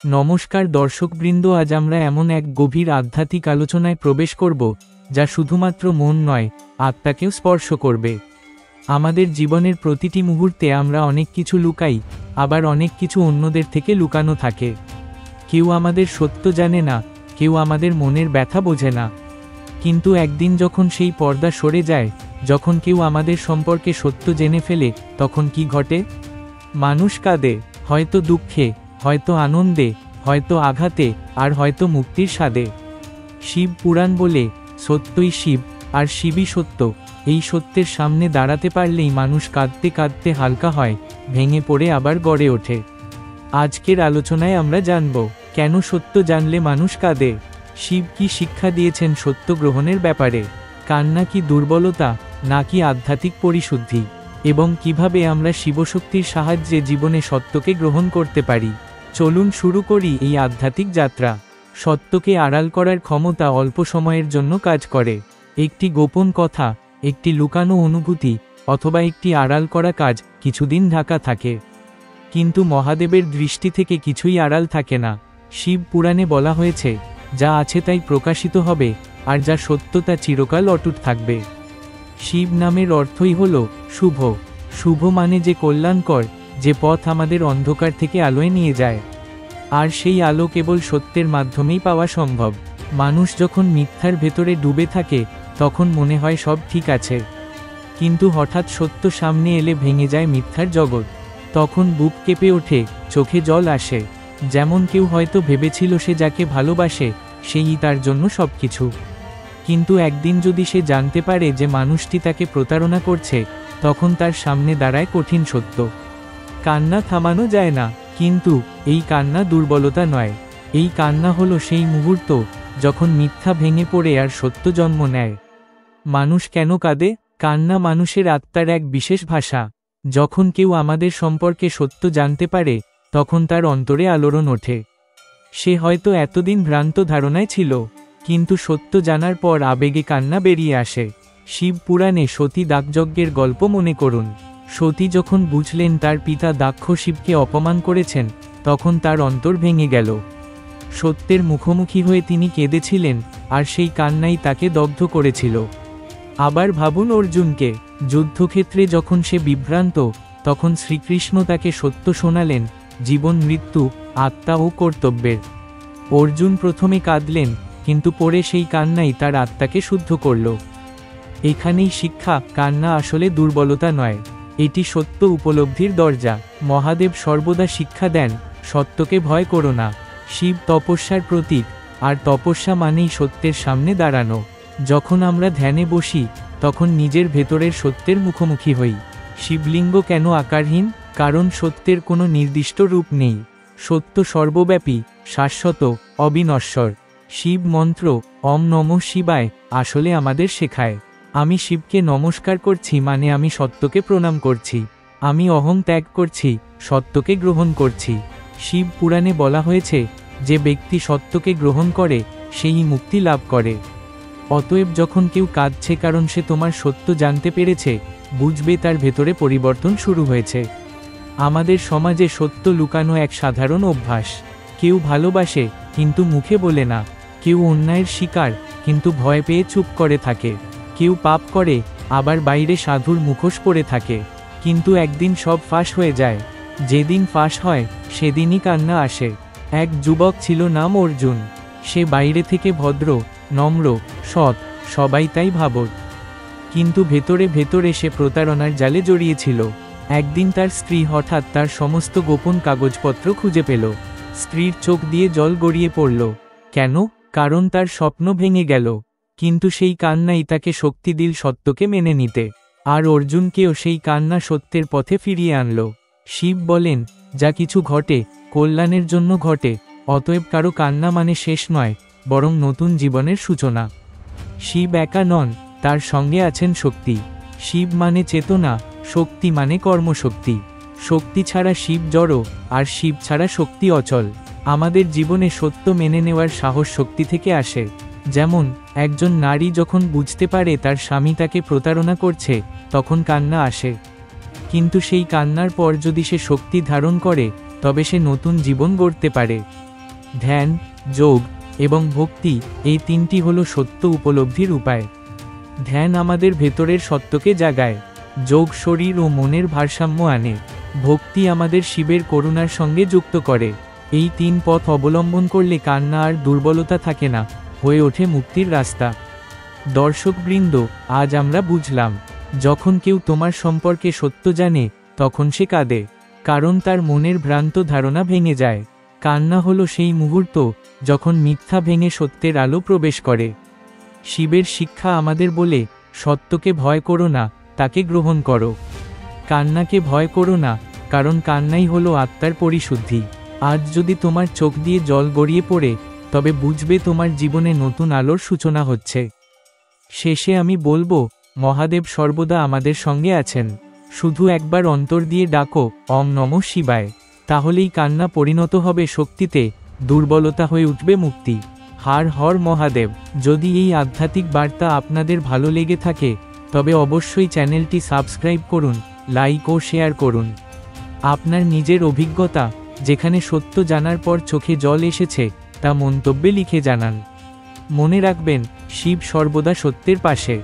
নমস্কার দর্শকবৃন্দ, আজ আমরা এমন এক গভীর আধ্যাত্মিক আলোচনায় প্রবেশ করব যা শুধুমাত্র মন নয়, আত্মাকেও স্পর্শ করবে। আমাদের জীবনের প্রতিটি মুহূর্তে আমরা অনেক কিছু লুকাই, আবার অনেক কিছু অন্যদের থেকে লুকানো থাকে। কেউ আমাদের সত্য জানে না, কেউ আমাদের মনের ব্যথা বোঝে না। কিন্তু একদিন যখন সেই পর্দা সরে যায়, যখন কেউ আমাদের সম্পর্কে সত্য জেনে ফেলে, তখন কি ঘটে? মানুষ কাঁদে, হয়তো দুঃখে, হয়তো আনন্দে, হয়তো আঘাতে, আর হয়তো মুক্তির স্বাদে। শিব পুরাণ বলে, সত্যই শিব আর শিবই সত্য। এই সত্যের সামনে দাঁড়াতে পারলেই মানুষ কাঁদতে কাঁদতে হালকা হয়, ভেঙে পড়ে আবার গড়ে ওঠে। আজকের আলোচনায় আমরা জানব, কেন সত্য জানলে মানুষ কাঁদে, শিব কি শিক্ষা দিয়েছেন সত্য গ্রহণের ব্যাপারে, কান্না কি দুর্বলতা নাকি আধ্যাত্মিক পরিশুদ্ধি, এবং কিভাবে আমরা শিবশক্তির সাহায্যে জীবনে সত্যকে গ্রহণ করতে পারি। চলুন শুরু করি এই আধ্যাত্মিক যাত্রা। সত্যকে আড়াল করার ক্ষমতা অল্প সময়ের জন্য কাজ করে। একটি গোপন কথা, একটি লুকানো অনুভূতি, অথবা একটি আড়াল করা কাজ কিছুদিন ঢাকা থাকে। কিন্তু মহাদেবের দৃষ্টি থেকে কিছুই আড়াল থাকে না। শিব পুরাণে বলা হয়েছে, যা আছে তাই প্রকাশিত হবে, আর যা সত্য তা চিরকাল অটুট থাকবে। শিব নামের অর্থই হল শুভ। শুভ মানে যে কল্যাণকর, যে পথ আমাদের অন্ধকার থেকে আলোয় নিয়ে যায়। আর সেই আলো কেবল সত্যের মাধ্যমেই পাওয়া সম্ভব। মানুষ যখন মিথ্যার ভেতরে ডুবে থাকে, তখন মনে হয় সব ঠিক আছে। কিন্তু হঠাৎ সত্য সামনে এলে ভেঙে যায় মিথ্যার জগৎ। তখন বুক কেঁপে ওঠে, চোখে জল আসে। যেমন কেউ হয়তো ভেবেছিল সে যাকে ভালোবাসে, সেই তার জন্য সবকিছু। কিন্তু একদিন যদি সে জানতে পারে যে মানুষটি তাকে প্রতারণা করছে, তখন তার সামনে দাঁড়ায় কঠিন সত্য। কান্না থামানো যায় না, কিন্তু এই কান্না দুর্বলতা নয়। এই কান্না হলো সেই মুহূর্ত যখন মিথ্যা ভেঙে পড়ে আর সত্য জন্ম নেয়। মানুষ কেন কাঁদে? কান্না মানুষের আত্মার এক বিশেষ ভাষা। যখন কেউ আমাদের সম্পর্কে সত্য জানতে পারে, তখন তার অন্তরে আলোড়ন ওঠে। সে হয়তো এতদিন ভ্রান্ত ধারণায় ছিল, কিন্তু সত্য জানার পর আবেগে কান্না বেরিয়ে আসে। শিব পুরাণে সতী দাগযজ্ঞের গল্প মনে করুন। সতী যখন বুঝলেন তার পিতা দাক্ষ শিবকে অপমান করেছেন, তখন তার অন্তর ভেঙে গেল। সত্যের মুখোমুখি হয়ে তিনি কেঁদেছিলেন, আর সেই কান্নাই তাকে দগ্ধ করেছিল। আবার ভাবুন অর্জুনকে, যুদ্ধক্ষেত্রে যখন সে বিভ্রান্ত, তখন শ্রীকৃষ্ণ তাকে সত্য শোনালেন, জীবন মৃত্যু, আত্মা ও কর্তব্যের। অর্জুন প্রথমে কাঁদলেন, কিন্তু পরে সেই কান্নাই তার আত্মাকে শুদ্ধ করল। এখানেই শিক্ষা, কান্না আসলে দুর্বলতা নয়, এটি সত্য উপলব্ধির দরজা। মহাদেব সর্বদা শিক্ষা দেন, সত্যকে ভয় করো না। শিব তপস্যার প্রতীক, আর তপস্যা মানেই সত্যের সামনে দাঁড়ানো। যখন আমরা ধ্যানে বসি, তখন নিজের ভেতরের সত্যের মুখোমুখি হই। শিবলিঙ্গ কেন আকারহীন? কারণ সত্যের কোনো নির্দিষ্ট রূপ নেই। সত্য সর্বব্যাপী, শাশ্বত, অবিনশ্বর। শিব মন্ত্র ওম নমঃ শিবায় আসলে আমাদের শেখায়, আমি শিবকে নমস্কার করছি মানে আমি সত্যকে প্রণাম করছি। আমি অহং ত্যাগ করছি, সত্যকে গ্রহণ করছি। শিব পুরাণে বলা হয়েছে, যে ব্যক্তি সত্যকে গ্রহণ করে, সেই মুক্তি লাভ করে। অতএব যখন কেউ কাঁদছে কারণ সে তোমার সত্য জানতে পেরেছে, বুঝবে তার ভেতরে পরিবর্তন শুরু হয়েছে। আমাদের সমাজে সত্য লুকানো এক সাধারণ অভ্যাস। কেউ ভালোবাসে, কিন্তু মুখে বলে না। কেউ অন্যায়ের শিকার, কিন্তু ভয় পেয়ে চুপ করে থাকে। কেউ পাপ করে, আবার বাইরে সাধুর মুখোশ পরে থাকে। কিন্তু একদিন সব ফাঁস হয়ে যায়। যেদিন ফাঁস হয়, সেদিনই কান্না আসে। এক যুবক ছিল, নাম অর্জুন। সে বাইরে থেকে ভদ্র, নম্র, সৎ, সবাই তাই ভাবত। কিন্তু ভেতরে ভেতরে সে প্রতারণার জালে জড়িয়েছিল। একদিন তার স্ত্রী হঠাৎ তার সমস্ত গোপন কাগজপত্র খুঁজে পেল। স্ত্রীর চোখ দিয়ে জল গড়িয়ে পড়ল। কেন? কারণ তার স্বপ্ন ভেঙে গেল। কিন্তু সেই কান্নাই তাকে শক্তি দিল সত্যকে মেনে নিতে। আর অর্জুনকেও সেই কান্না সত্যের পথে ফিরিয়ে আনল। শিব বলেন, যা কিছু ঘটে, কল্যাণের জন্য ঘটে। অতএব কারো কান্না মানে শেষ নয়, বরং নতুন জীবনের সূচনা। শিব একা নন, তার সঙ্গে আছেন শক্তি। শিব মানে চেতনা, শক্তি মানে কর্মশক্তি। শক্তি ছাড়া শিব জড়, আর শিব ছাড়া শক্তি অচল। আমাদের জীবনে সত্য মেনে নেওয়ার সাহস শক্তি থেকে আসে। যেমন একজন নারী যখন বুঝতে পারে তার স্বামী তাকে প্রতারণা করছে, তখন কান্না আসে। কিন্তু সেই কান্নার পর যদি সে শক্তি ধারণ করে, তবে সে নতুন জীবন গড়তে পারে। ধ্যান, যোগ এবং ভক্তি, এই তিনটি হলো সত্য উপলব্ধির উপায়। ধ্যান আমাদের ভেতরের সত্যকে জাগায়, যোগ শরীর ও মনের ভারসাম্য আনে, ভক্তি আমাদের শিবের করুণার সঙ্গে যুক্ত করে। এই 3 পথ অবলম্বন করলে কান্না আর দুর্বলতা থাকে না, হয়ে ওঠে মুক্তির রাস্তা। দর্শকবৃন্দ, আজ আমরা বুঝলাম, যখন কেউ তোমার সম্পর্কে সত্য জানে, তখন সে কাঁদে, কারণ তার মনের ভ্রান্ত ধারণা ভেঙে যায়। কান্না হলো সেই মুহূর্ত যখন মিথ্যা ভেঙে সত্যের আলো প্রবেশ করে। শিবের শিক্ষা আমাদের বলে, সত্যকে ভয় করো না, তাকে গ্রহণ করো। কান্নাকে ভয় করো না, কারণ কান্নাই হলো আত্মার পরিশুদ্ধি। আজ যদি তোমার চোখ দিয়ে জল গড়িয়ে পড়ে, তবে বুঝবে তোমার জীবনে নতুন আলোর সূচনা হচ্ছে। শেষে আমি বলবো, মহাদেব সর্বদা আমাদের সঙ্গে আছেন। শুধু একবার অন্তর দিয়ে ডাকো ওম নমঃ শিবায়, তাহলেই কান্না পরিণত হবে শক্তিতে, দুর্বলতা হয়ে উঠবে মুক্তি। হর হর মহাদেব। যদি এই আধ্যাত্মিক বার্তা আপনাদের ভালো লেগে থাকে, তবে অবশ্যই চ্যানেলটি সাবস্ক্রাইব করুন, লাইক ও শেয়ার করুন। আপনার নিজের অভিজ্ঞতা, যেখানে সত্য জানার পর চোখে জল এসেছে, তা মন্তব্যে লিখে জানান। মনে রাখবেন, শিব সর্বদা সত্যের পাশে।